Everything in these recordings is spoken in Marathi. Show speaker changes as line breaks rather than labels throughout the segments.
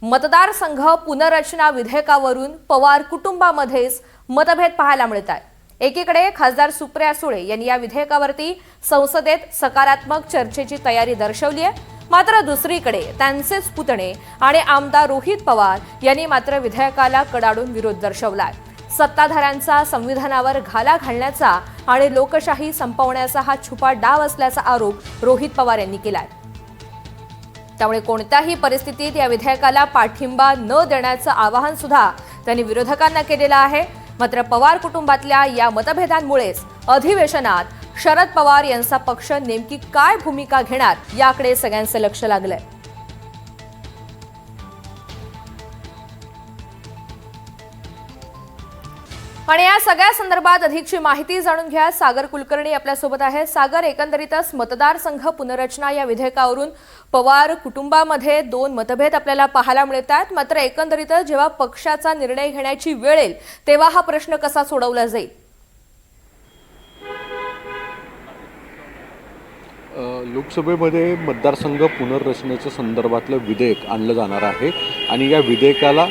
मतदारसंघ पुनर्रचना विधेयकावरून पवार कुटुंबामध्येच मतभेद पाहायला मिळत आहे। एकीकडे खासदार सुप्रिया सुळे यांनी या विधेयकावरती संसदेत सकारात्मक चर्चेची तयारी दर्शवली आहे, मात्र दुसरीकडे त्यांचेच पुतणे आणि आमदार रोहित पवार यांनी मात्र विधेयकाला कडाडून विरोध दर्शवलाय। सत्ताधाऱ्यांचा संविधानावर घाला घालण्याचा आणि लोकशाही संपवण्याचा हा छुपा डाव असल्याचा आरोप रोहित पवार यांनी केलाय। त्यामुळे कोणत्याही परिस्थितीत या विधेयकाला पाठिंबा न देण्याचं आवाहन सुद्धा त्यांनी विरोधकांना केलेलं आहे। मात्र पवार कुटुंबातल्या या मतभेदांमुळेच अधिवेशनात शरद पवार यांचा पक्ष नेमकी काय भूमिका घेणार याकडे सगळ्यांचं लक्ष लागलंय। आणि या सगळ्या संदर्भात अधिकची माहिती जाणून घ्या सागर कुलकर्णी आपल्या सोबत आहे। सागर, एकंदरीतच मतदारसंघ पुनर्रचना या विधेयकावरून पवार कुटुंबामध्ये दोन मतभेद आपल्याला पाहायला मिळतात, मात्र एकंदरीतच जेव्हा पक्षाचा निर्णय घेण्याची वेळ येईल तेव्हा हा प्रश्न कसा सोडवला जाईल?
लोकसभेमध्ये मतदारसंघ पुनर्रचनेच्या संदर्भातलं विधेयक आणलं जाणार आहे आणि या विधेयकाला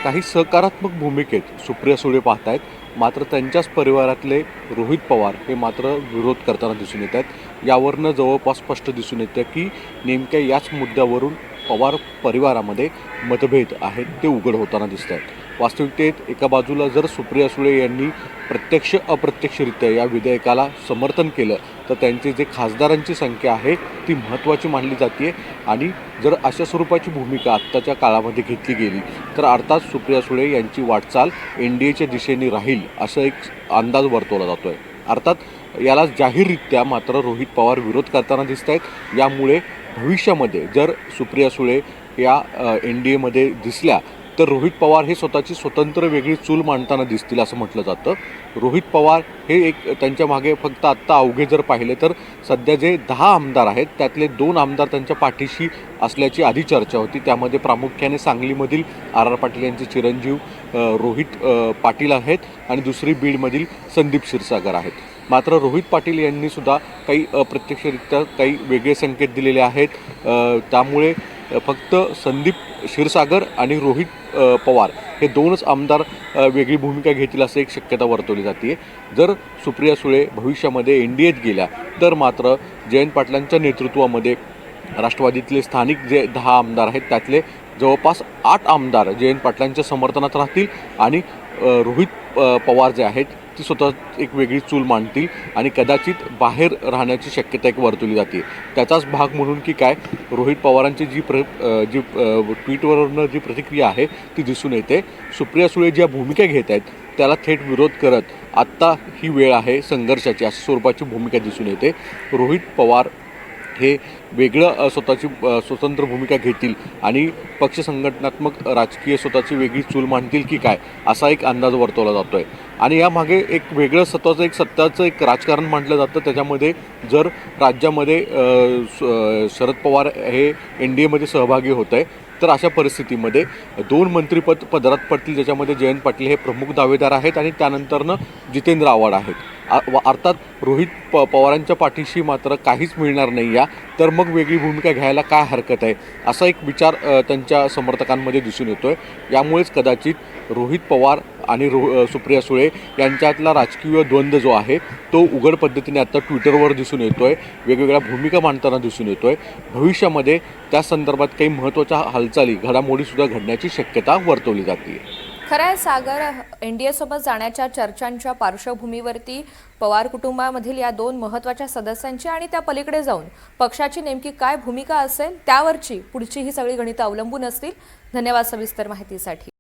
काही सकारात्मक भूमिकेत सुप्रिया सुळे पाहत आहेत, मात्र त्यांच्याच परिवारातले रोहित पवार हे मात्र विरोध करताना दिसून येत आहेत। यावरनं जवळपास स्पष्ट दिसून येतं की नेमक्या याच मुद्द्यावरून पवार परिवारामध्ये मतभेद आहेत ते उघड होताना दिसत आहेत। वास्तविकतेत एका बाजूला जर सुप्रिया सुळे यांनी प्रत्यक्ष अप्रत्यक्षरित्या या विधेयकाला समर्थन केलं तर त्यांचे जे खासदारांची संख्या आहे ती महत्त्वाची मानली जाते आणि जर अशा स्वरूपाची भूमिका आत्ताच्या काळामध्ये घेतली गेली तर अर्थात सुप्रिया सुळे यांची वाटचाल एनडीएच्या दिशेने राहील असं एक अंदाज वर्तवला जातो आहे। अर्थात याला जाहीररित्या मात्र रोहित पवार विरोध करताना दिसत आहेत। यामुळे भविष्यामध्ये जर सुप्रिया सुळे या एनडीएमध्ये दिसल्या तर रोहित पवार हे स्वतःची स्वतंत्र वेगळी चूल मांडताना दिसतील असं म्हटलं जातं। रोहित पवार हे एक त्यांच्या मागे फक्त आत्ता अवघे जर पाहिले तर सध्या जे 10 आमदार आहेत त्यातले 2 आमदार त्यांच्या पाठीशी असल्याची आधी चर्चा होती। त्यामध्ये प्रामुख्याने सांगलीमधील आर पाटील यांचे चिरंजीव रोहित पाटील आहेत आणि दुसरी बीडमधील संदीप क्षीरसागर आहेत। मात्र रोहित पाटील यांनी सुद्धा काही अप्रत्यक्षरित्या काही वेगळे संकेत दिलेले आहेत। त्यामुळे फक्त संदीप क्षीरसागर आणि रोहित पवार हे 2च आमदार वेगळी भूमिका घेतील असं एक शक्यता वर्तवली जाते। जर सुप्रिया सुळे भविष्यामध्ये एनडीएत गेल्या तर मात्र जयंत पाटलांच्या नेतृत्वामध्ये राष्ट्रवादीतले स्थानिक जे 10 आमदार आहेत त्यातले जवळपास 8 आमदार जयंत पाटलांच्या समर्थनात राहतील आणि रोहित पवार जे आहेत ती स्वतः एक वेगळी चूल मांडतील आणि कदाचित बाहेर राहण्याची शक्यता एक वर्तवली जाते। त्याचाच भाग म्हणून की काय रोहित पवारांची जी ट्विटवरनं जी प्रतिक्रिया आहे ती दिसून येते। सुप्रिया सुळे ज्या भूमिका घेत आहेत त्याला थेट विरोध करत आत्ता ही वेळ आहे संघर्षाची अशा स्वरूपाची भूमिका दिसून येते। रोहित पवार हे वेगळं स्वतःची स्वतंत्र भूमिका घेतील आणि पक्ष संघटनात्मक राजकीय स्वतःची वेगळी चूल मांडतील की काय असा एक अंदाज वर्तवला जातो आहे। आणि यामागे एक वेगळं सत्ताचं एक राजकारण मांडलं जातं। त्याच्यामध्ये जर राज्यामध्ये शरद पवार हे एनडीएमध्ये सहभागी होत आहे तर अशा परिस्थितीमध्ये 2 मंत्रिपद पदरात पडतील, ज्याच्यामध्ये जयंत पाटील हे प्रमुख दावेदार आहेत आणि त्यानंतरनं जितेंद्र आव्हाड आहेत। अर्थात रोहित पवारांच्या पाठीशी मात्र काहीच मिळणार नाही या तर मग वेगळी भूमिका घ्यायला काय हरकत आहे असा एक विचार त्यांच्या समर्थकांमध्ये दिसून येतो आहे। यामुळेच कदाचित रोहित पवार आणि सुप्रिया सुळे यांच्यातला राजकीय द्वंद्व जो आहे तो उघड पद्धतीने आता ट्विटरवर दिसून येतो आहे, वेगवेगळ्या भूमिका मांडताना दिसून येतो आहे। भविष्यामध्ये त्या संदर्भात काही महत्त्वाच्या हालचाली घडामोडीसुद्धा घडण्याची शक्यता वर्तवली जाते।
खरं आहे सागर, एनडीए सोबत जाण्याच्या चर्चांच्या पार्श्वभूमीवरती पवार कुटुंबामधील या 2 महत्त्वाच्या सदस्यांची आणि त्या पलीकडे जाऊन पक्षाची नेमकी काय भूमिका असेल त्यावरची पुढची ही सगळी गणितं अवलंबून असतील। धन्यवाद सविस्तर माहितीसाठी।